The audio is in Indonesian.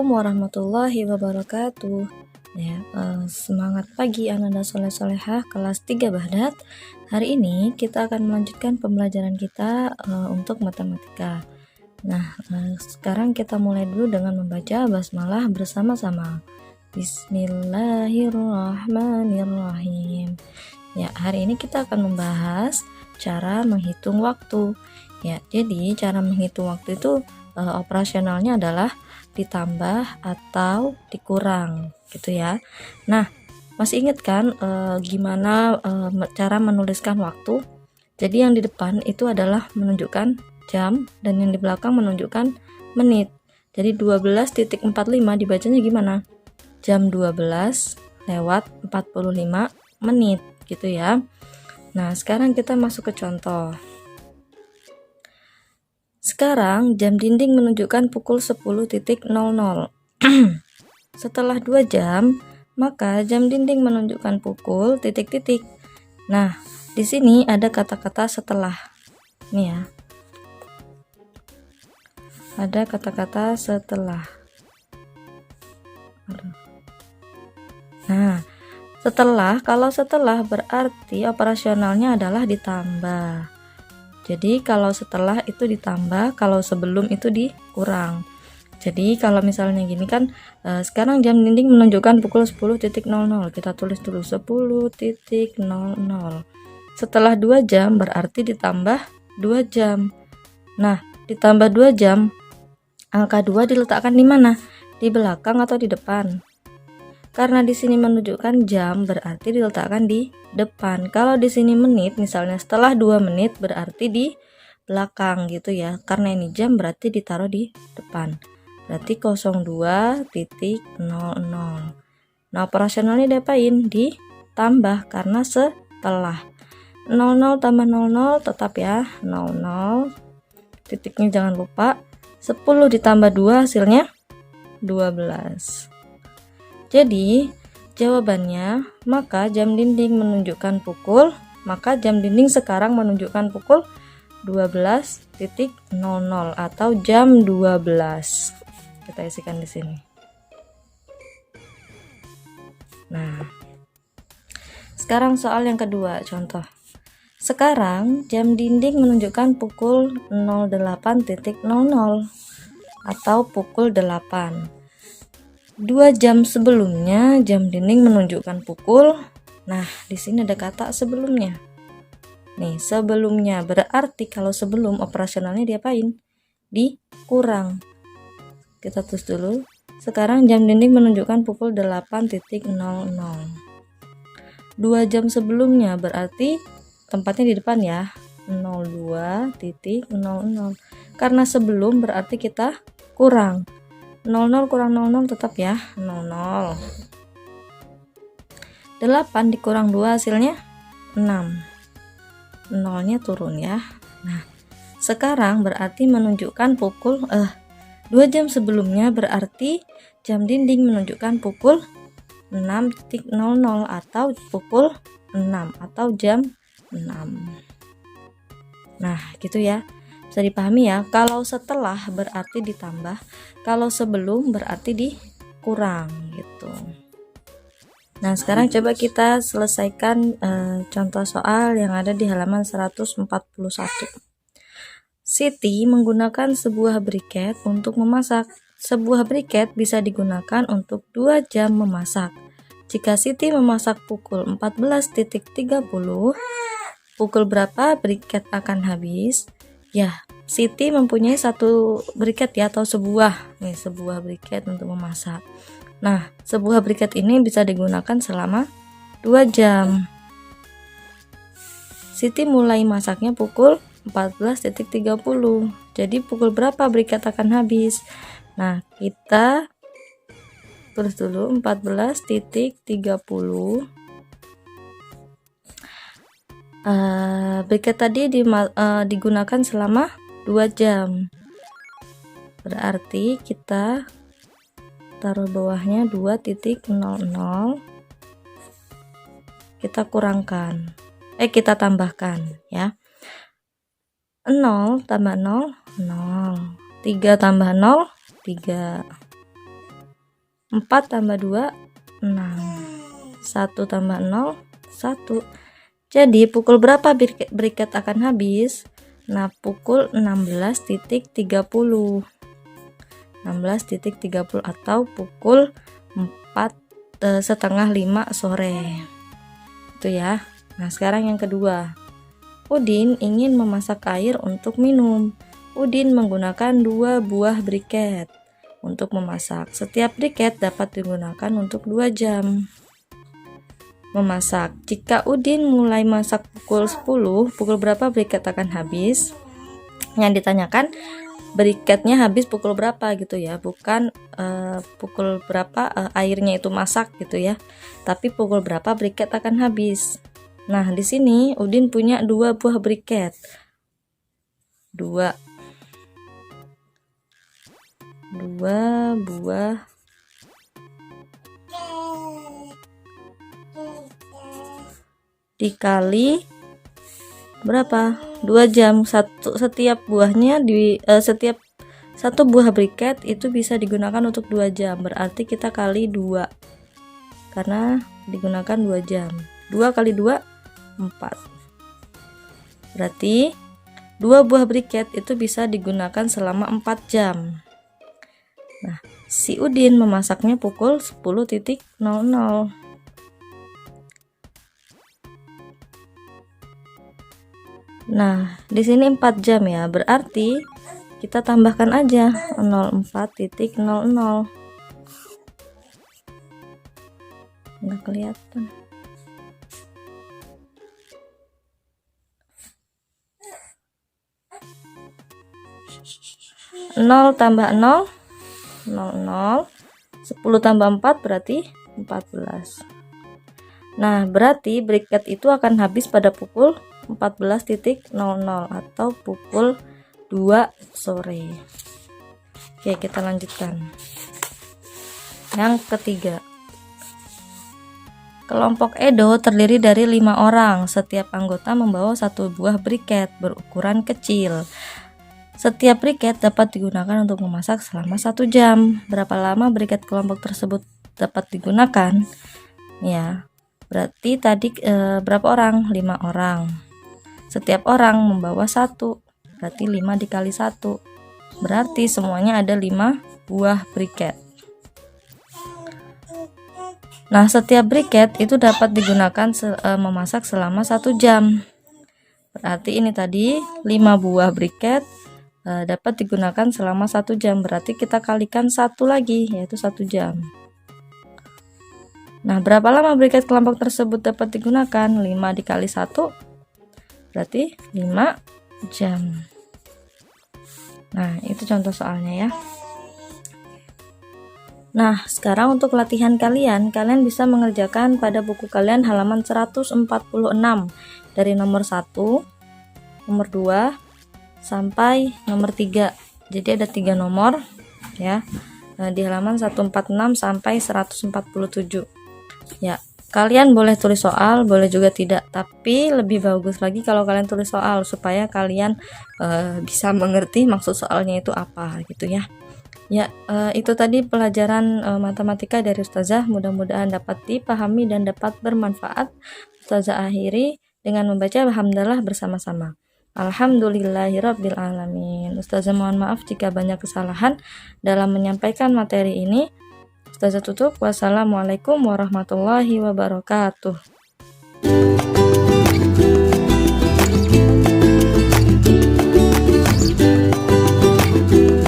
Assalamualaikum warahmatullahi wabarakatuh. Semangat pagi anak-anak soleh-solehah kelas 3 Bahdat. Hari ini kita akan melanjutkan pembelajaran kita untuk matematika. Sekarang kita mulai dulu dengan membaca basmalah bersama-sama. Bismillahirrahmanirrahim. Hari ini kita akan membahas cara menghitung waktu. Jadi cara menghitung waktu itu operasionalnya adalah ditambah atau dikurang gitu ya. Masih ingat kan gimana cara menuliskan waktu? Jadi yang di depan itu adalah menunjukkan jam dan yang di belakang menunjukkan menit. Jadi 12.45 dibacanya gimana? Jam 12 lewat 45 menit gitu ya. Sekarang kita masuk ke contoh. Sekarang jam dinding menunjukkan pukul 10.00. Setelah 2 jam, maka jam dinding menunjukkan pukul titik-titik. Di sini ada kata-kata setelah. Nih ya. Ada kata-kata setelah. Kalau setelah berarti operasionalnya adalah ditambah. Jadi kalau setelah itu ditambah, kalau sebelum itu dikurang. Jadi kalau misalnya gini kan, sekarang jam dinding menunjukkan pukul 10.00. Kita tulis dulu 10.00. Setelah 2 jam berarti ditambah 2 jam. Ditambah 2 jam, angka 2 diletakkan di mana? Di belakang atau di depan? Karena di sini menunjukkan jam berarti diletakkan di depan. Kalau di sini menit, misalnya setelah 2 menit berarti di belakang gitu ya. Karena ini jam berarti ditaruh di depan. Berarti 02.00. Operasionalnya diapain? Ditambah karena setelah 00 tambah 00 tetap ya 00. Titiknya jangan lupa. 10 ditambah 2 hasilnya 12. Jadi jawabannya, maka jam dinding menunjukkan pukul, maka jam dinding sekarang menunjukkan pukul 12.00 atau jam 12. Kita isikan di sini. Sekarang soal yang kedua, contoh. Sekarang jam dinding menunjukkan pukul 08.00 atau pukul 8. 2 jam sebelumnya jam dinding menunjukkan pukul. Di sini ada kata sebelumnya. Sebelumnya berarti kalau sebelum operasionalnya diapain? Dikurang. Kita tulis dulu. Sekarang jam dinding menunjukkan pukul 8.00. 2 jam sebelumnya berarti tempatnya di depan ya. 02.00. Karena sebelum berarti kita kurang. 00 kurang 00 tetap ya 00. 8 dikurang 2 hasilnya 6. 0-nya turun ya. Sekarang berarti menunjukkan pukul 2 jam sebelumnya berarti jam dinding menunjukkan pukul 6.00 atau pukul 6 atau jam 6. Gitu ya. Bisa dipahami ya, kalau setelah berarti ditambah, kalau sebelum berarti dikurang gitu. Sekarang coba kita selesaikan contoh soal yang ada di halaman 141. Siti menggunakan sebuah briket untuk memasak. Sebuah briket bisa digunakan untuk 2 jam memasak. Jika Siti memasak pukul 14.30, pukul berapa briket akan habis? Siti mempunyai satu briket ya, atau sebuah briket untuk memasak. Sebuah briket ini bisa digunakan selama 2 jam. Siti mulai masaknya pukul 14.30. Jadi pukul berapa briket akan habis? Kita tulis dulu 14.30. Briket tadi digunakan selama 2 jam. Berarti kita taruh bawahnya 2.00. Kita kurangkan. Kita tambahkan ya. 0 tambah 0, 0. 3 tambah 0, 3. 4 tambah 2 6, 1 tambah 0 1. Jadi pukul berapa briket akan habis? Nah, pukul 16.30 atau pukul 4:30 sore itu ya. Nah, sekarang yang kedua, Udin ingin memasak air untuk minum. Udin menggunakan 2 buah briket untuk memasak. Setiap briket dapat digunakan untuk 2 jam memasak. Jika Udin mulai masak pukul 10, pukul berapa briket akan habis? Yang ditanyakan briketnya habis pukul berapa gitu ya, bukan pukul berapa airnya itu masak gitu ya, tapi pukul berapa briket akan habis. Nah, di sini Udin punya 2 buah briket. 2 buah dikali berapa? 2 jam. Setiap buahnya setiap satu buah briket itu bisa digunakan untuk 2 jam. Berarti kita kali 2. Karena digunakan 2 jam. 2 kali 2 4. Berarti 2 buah briket itu bisa digunakan selama 4 jam. Nah, si Udin memasaknya pukul 10.00. Nah, di sini 4 jam ya, berarti kita tambahkan aja 04.00. Nggak kelihatan. 0 tambah 0 00, 10 tambah 4 berarti 14. Nah, berarti briket itu akan habis pada pukul 14.00 atau pukul 2 sore. Oke, kita lanjutkan. Yang ketiga, kelompok Edo terdiri dari 5 orang. Setiap anggota membawa 1 buah briket berukuran kecil. Setiap briket dapat digunakan untuk memasak selama 1 jam. Berapa lama briket kelompok tersebut dapat digunakan? Ya, berarti tadi berapa orang? 5 orang. Setiap orang membawa 1, berarti 5 dikali 1. Berarti semuanya ada 5 buah briket. Nah, setiap briket itu dapat digunakan memasak selama 1 jam. Berarti ini tadi 5 buah briket dapat digunakan selama 1 jam. Berarti kita kalikan 1 lagi, yaitu 1 jam. Nah, berapa lama briket kelompok tersebut dapat digunakan? 5 dikali 1 berarti 5 jam. Nah, itu contoh soalnya ya. Nah, sekarang untuk latihan kalian bisa mengerjakan pada buku kalian halaman 146 dari nomor 1, nomor 2 sampai nomor 3. Jadi ada 3 nomor ya. Nah, di halaman 146 sampai 147. Ya, kalian boleh tulis soal, boleh juga tidak, tapi lebih bagus lagi kalau kalian tulis soal supaya kalian bisa mengerti maksud soalnya itu apa gitu ya. Ya, itu tadi pelajaran matematika dari Ustazah. Mudah-mudahan dapat dipahami dan dapat bermanfaat. Ustazah akhiri dengan membaca hamdalah bersama-sama. Alhamdulillahirabbil alamin. Ustazah mohon maaf jika banyak kesalahan dalam menyampaikan materi ini. Ustazah tutup. Wassalamualaikum warahmatullahi wabarakatuh.